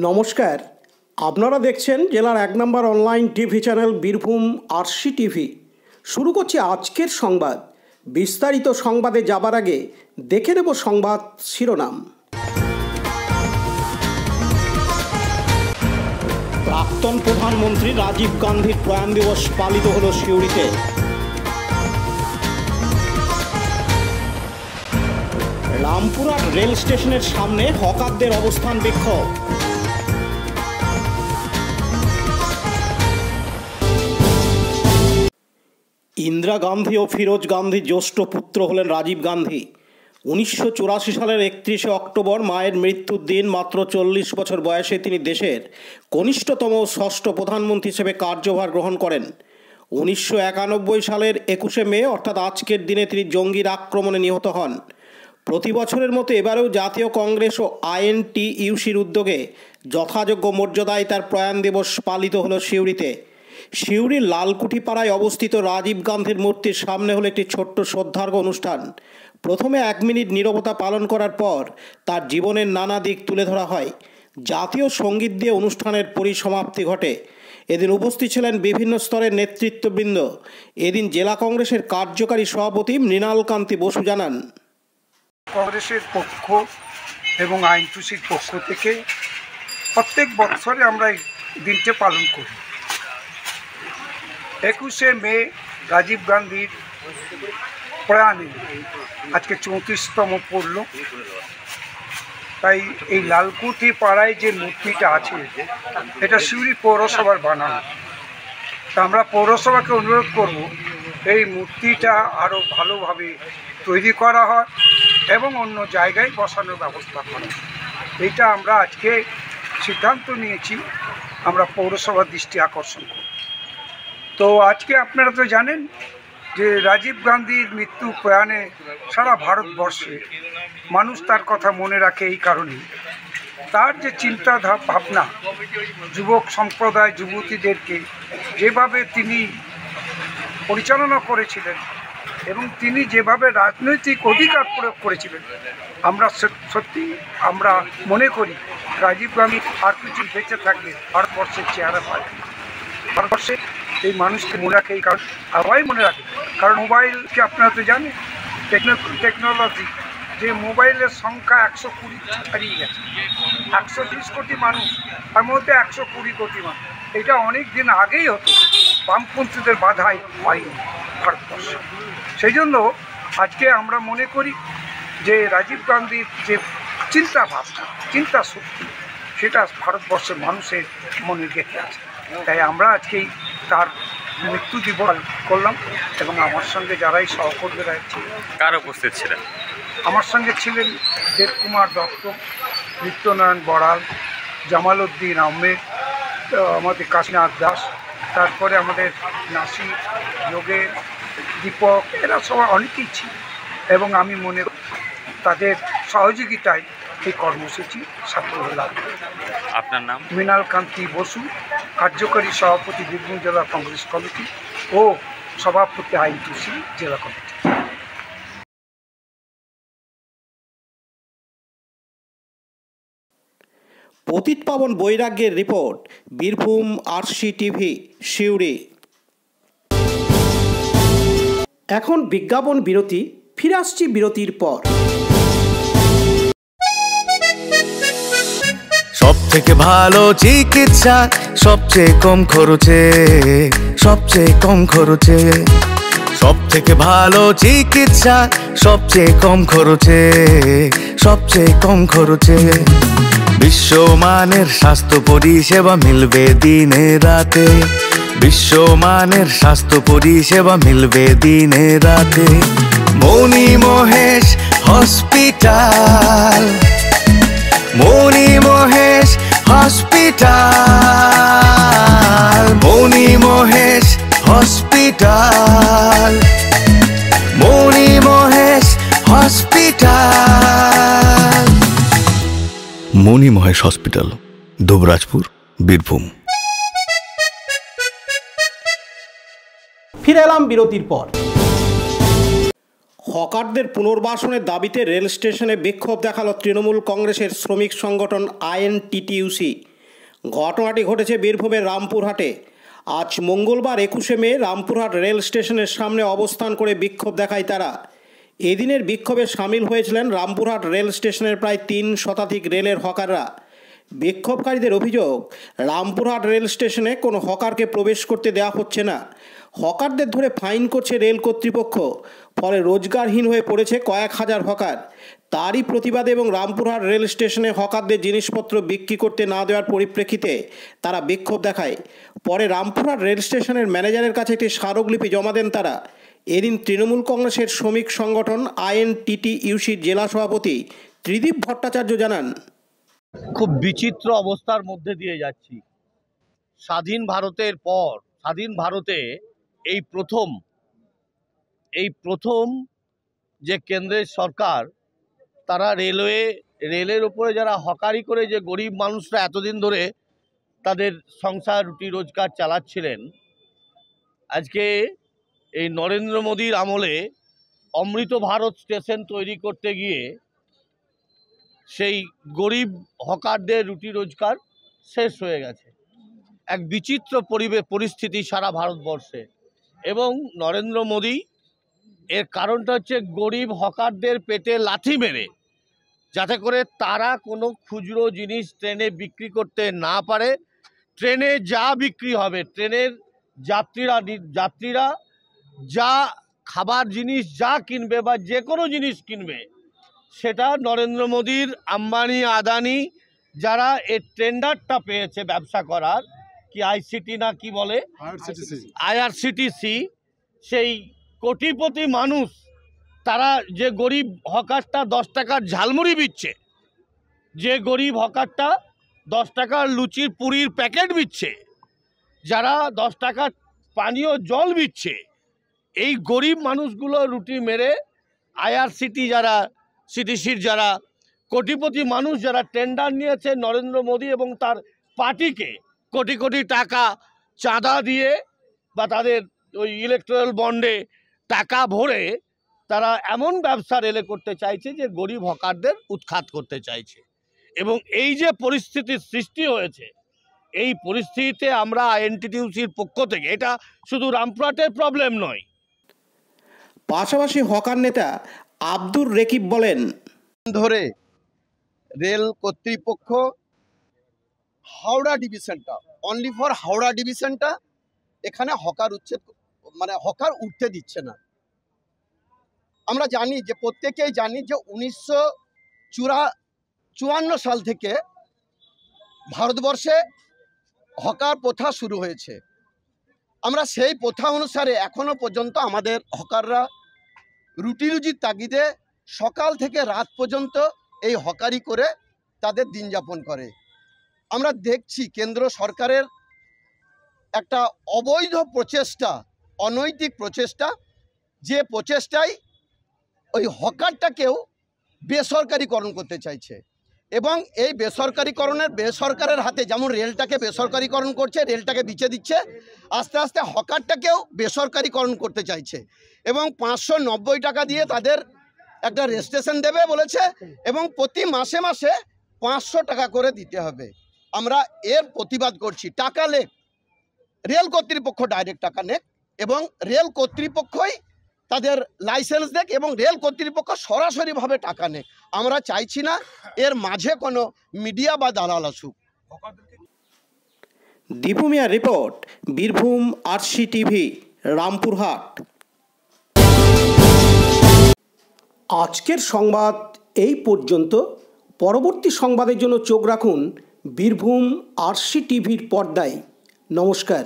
নমস্কার, আপনারা দেখছেন জেলার 1 নম্বর online TV channel Birbhum RC TV. শুরু করছি আজকের সংবাদ। বিস্তারিত সংবাদে যাবার আগে দেখে নেব সংবাদ শিরোনাম। প্রাক্তন প্রধানমন্ত্রী রাজীব গান্ধীর প্রয়াণ দিবস পালিত হল সিউড়িতে। রামপুরহাট রেল স্টেশনের সামনে হকারদের অবস্থান বিক্ষোভ। ইন্দিরা গান্ধী ও ফিরোজ গান্ধীর জ্যেষ্ঠ পুত্র হলেন রাজীব গান্ধী। 1984 সালের 31শে অক্টোবর মায়ের মৃত্যুর দিন মাত্র 40 বছর বয়সে তিনি দেশের কনিষ্ঠতম ষষ্ঠ প্রধানমন্ত্রী হিসেবে কার্যভার গ্রহণ করেন। 1991 সালের 21শে মে অর্থাৎ আজকের দিনে তিনি জঙ্গির আক্রমণে নিহত হন। প্রতি বছরের মতো এবারেও জাতীয় কংগ্রেস ও আইএনটিইউসির উদ্যোগে যথাযোগ্য মর্যাদায় তার প্রয়াণ দিবস পালিত হলো সিউড়িতে। সিউড়ির লালকুঠি পাড়ায় অবস্থিত রাজীব গান্ধীর মূর্তির সামনে হলো একটি ছোট্ট শ্রদ্ধার্ঘ্য অনুষ্ঠান। প্রথমে 1 মিনিট নীরবতা পালন করার পর তার জীবনের নানা দিক তুলে ধরা হয়। জাতীয় সঙ্গীত দিয়ে অনুষ্ঠানের পরিসমাপ্তি ঘটে। এদিন উপস্থিত ছিলেন বিভিন্ন স্তরের নেতৃত্ববৃন্দ। এদিন জেলা কংগ্রেসের কার্যকারী সভাপতি মৃণালকান্তি বসু জানান, কংগ্রেসের পক্ষ এবং আইএনটিইউসির পক্ষ থেকে প্রত্যেক বছরে আমরা এই দিনটি পালন করি। 21শে মে রাজীব গান্ধীর প্রয়াণে আজকে 34তম পড়ল। তাই এই লালকুঠি পাড়ায় যে মূর্তিটা আছে এটা সিউড়ি পৌরসভার বানানো। তা আমরা পৌরসভাকে অনুরোধ করব এই মূর্তিটা আরও ভালোভাবে তৈরি করা হয় এবং অন্য জায়গায় বসানোর ব্যবস্থা করা। এইটা আমরা আজকে সিদ্ধান্ত নিয়েছি, আমরা পৌরসভার দৃষ্টি আকর্ষণ করব। তো আজকে আপনারা তো জানেন যে রাজীব গান্ধীর মৃত্যু প্রয়াণে সারা ভারতবর্ষে মানুষ তার কথা মনে রাখে। এই কারণেই তার যে চিন্তা ভাবনা, যুবক সম্প্রদায় যুবতীদেরকে যেভাবে তিনি পরিচালনা করেছিলেন এবং তিনি যেভাবে রাজনৈতিক অধিকার প্রয়োগ করেছিলেন, আমরা সত্যি আমরা মনে করি রাজীব গান্ধী আর কিছু বেঁচে থাকলে ভারতবর্ষের চেহারা পায়। ভারতবর্ষে এই মানুষকে মনে রাখে, এই কারণ সবাই মনে রাখে। কারণ মোবাইলকে আপনারা তো জানেন, টেকনোলজি যে মোবাইলের সংখ্যা 120 হারিয়ে গেছে। 120 কোটি মানুষ, তার মধ্যে 120 কোটি মানুষ। এটা অনেক দিন আগেই হতো, বামপন্থীদের বাধাই হয়নি ভারতবর্ষে। সেই জন্য আজকে আমরা মনে করি যে রাজীব গান্ধীর যে চিন্তা ভাবনা, চিন্তা শক্তি, সেটা ভারতবর্ষের মানুষের মনে গেঁথে আছে। তাই আমরা আজকেই তার মৃত্যু দিবস করলাম এবং আমার সঙ্গে যারাই সহকর্মীরা ছিলেন। কার উপস্থিত ছিলেন? আমার সঙ্গে ছিলেন দেবকুমার দত্ত, নিত্যনারায়ণ বড়াল, জামাল উদ্দিন আহমেদ, আমাদের কাশীনাথ দাস, তারপরে আমাদের নাসির, যোগের, দীপক, এরা সবাই অনেকেই ছিল এবং আমি মনে করি তাদের সহযোগিতায় এই কর্মসূচি সাফল্য লাভ। আপনার নাম? মৃণালকান্তি বসু, কার্যকরী সভাপতি বীরভূম জেলা কংগ্রেস কমিটি ও সভাপতি আইএনটিইউসি জেলা কমিটি। পতিত পাবন বৈরাগ্যের রিপোর্ট, বীরভূম আরসি টিভি, সিউড়ি। এখন বিজ্ঞাপন বিরতি, ফিরে আসছি বিরতির পর। সব থেকে ভালো চিকিৎসা সবচেয়ে কম খরচে, সবচেয়ে কম খরচে। সব থেকে ভালো চিকিৎসা সবচেয়ে কম খরচে, সবচেয়ে কম খরচে। বিশ্বমানের স্বাস্থ্য পরিষেবা মিলবে দিনে রাতে, বিশ্বমানের স্বাস্থ্য পরিষেবা মিলবে দিনে রাতে। মণি মহেশ হসপিটাল, মণি মহেশ হসপিটাল, মণি মহেশ হসপিটাল, মণি মহেশ হসপিটাল। মণি মহেশ হসপিটাল, দুবরাজপুর, বীরভূম। ফিরে এলাম বিরতির পর। হকারদের পুনর্বাসনের দাবিতে রেল স্টেশনে বিক্ষোভ দেখালো তৃণমূল কংগ্রেসের শ্রমিক সংগঠন আইএনটিটিইউসি। ঘটনাটি ঘটেছে বীরভূমের রামপুরহাটে। আজ মঙ্গলবার 21শে মে রামপুরহাট রেল স্টেশনের সামনে অবস্থান করে বিক্ষোভ দেখায় তারা। এদিনের বিক্ষোভে সামিল হয়েছিলেন রামপুরহাট রেল স্টেশনের প্রায় 3 শতাধিক রেলের হকাররা। বিক্ষোভকারীদের অভিযোগ, রামপুরহাট রেল স্টেশনে কোনো হকারকে প্রবেশ করতে দেওয়া হচ্ছে না। হকারদের ধরে ফাইন করছে রেল কর্তৃপক্ষ, ফলে রোজগারহীন হয়ে পড়েছে কয়েক হাজার হকার। তারই প্রতিবাদে এবং রামপুরহাট রেল স্টেশনে হকারদের জিনিসপত্র বিক্রি করতে না দেওয়ার পরিপ্রেক্ষিতে তারা বিক্ষোভ দেখায়। পরে রামপুরহাট রেল স্টেশনের ম্যানেজারের কাছে একটি স্মারকলিপি জমা দেন তারা। এদিন তৃণমূল কংগ্রেসের শ্রমিক সংগঠন INTTUC জেলা সভাপতি ত্রিদীপ ভট্টাচার্য জানান, খুব বিচিত্র অবস্থার মধ্যে দিয়ে যাচ্ছি। স্বাধীন ভারতের পর স্বাধীন ভারতে এই প্রথম যে কেন্দ্রের সরকার তারা রেলের উপরে যারা হকারি করে যে গরিব মানুষরা এতদিন ধরে তাদের সংসার রুটি রোজগার চালাচ্ছিলেন, আজকে এই নরেন্দ্র মোদীর আমলে অমৃত ভারত স্টেশন তৈরি করতে গিয়ে সেই গরিব হকারদের রুটি রোজগার শেষ হয়ে গেছে। এক বিচিত্র পরিস্থিতি সারা ভারতবর্ষে। এবং নরেন্দ্র মোদী এর কারণটা হচ্ছে গরিব হকারদের পেটে লাথি মেরে, যাতে করে তারা কোনো খুচরো জিনিস ট্রেনে বিক্রি করতে না পারে। ট্রেনে যা বিক্রি হবে, ট্রেনের যাত্রীরা যা খাবার জিনিস যা কিনবে বা যে কোনো জিনিস কিনবে, সেটা নরেন্দ্র মোদীর আম্বানি আদানি যারা এই টেন্ডারটা পেয়েছে ব্যবসা করার, কি আইসিটি না কি বলে, IRCTC, সেই কোটিপতি মানুষ তারা যে গরিব হকারটা 10 টাকার ঝালমুড়ি বিচ্ছে, যে গরিব হকারটা 10 টাকার লুচির পুরির প্যাকেট বিচ্ছে, যারা 10 টাকার পানীয় জল বিচ্ছে, এই গরিব মানুষগুলো রুটি মেরে IRCTCর যারা কোটিপতি মানুষ যারা টেন্ডার নিয়েছে নরেন্দ্র মোদী এবং তার পার্টিকে কোটি কোটি টাকা চাঁদা দিয়ে বা তাদের ওই ইলেকট্রাল বন্ডে টাকা ভরে তারা এমন ব্যবসা রেলে করতে চাইছে যে গরিব হকারদের উৎখাত করতে চাইছে। এবং এই যে পরিস্থিতির সৃষ্টি হয়েছে, এই পরিস্থিতিতে আমরা INTTUCর পক্ষ থেকে, এটা শুধু রামপুরহাটের প্রবলেম নয়। পাশাপাশি হকার নেতা আব্দুর রেকিব বলেন, ধরে রেল কর্তৃপক্ষ হাওড়া ডিভিশনটা, অনলি ফর হাওড়া ডিভিশনটা, এখানে হকার হকার উঠতে দিচ্ছে না। আমরা জানি যে, প্রত্যেকেই জানি যে 1954 সাল থেকে ভারতবর্ষে হকার প্রথা শুরু হয়েছে। আমরা সেই প্রথা অনুসারে এখনো পর্যন্ত আমাদের হকাররা রুটি রুজির তাগিদে সকাল থেকে রাত পর্যন্ত এই হকারি করে তাদের দিন যাপন করে। আমরা দেখছি কেন্দ্র সরকারের একটা অবৈধ প্রচেষ্টা, অনৈতিক প্রচেষ্টা, যে প্রচেষ্টায় ওই হকারটাকেও বেসরকারিকরণ করতে চাইছে। এবং এই বেসরকারের হাতে, যেমন রেলটাকে বেসরকারিকরণ করছে, রেলটাকে বিচে দিচ্ছে, আস্তে আস্তে হকারটাকেও বেসরকারিকরণ করতে চাইছে। এবং 590 টাকা দিয়ে তাদের একটা রেজিস্ট্রেশন দেবে বলেছে, এবং প্রতি মাসে মাসে 500 টাকা করে দিতে হবে। আমরা এর প্রতিবাদ করছি। টাকা লেখ, রেল কর্তৃপক্ষ ডাইরেক্ট টাকা নেক, এবং রেল কর্তৃপক্ষই তাদের লাইসেন্স দেখ, এবং রেল কর্তৃপক্ষ সরাসরিভাবে টাকা নেক। আমরা চাইছি না এর মাঝে কোনো মিডিয়া বা দালাল আসুক। দীপু মিয়ার রিপোর্ট, বীরভূম RCTV, রামপুরহাট। আজকের সংবাদ এই পর্যন্ত। পরবর্তী সংবাদের জন্য চোখ রাখুন বীরভূম RCTVর পর্দায়। নমস্কার।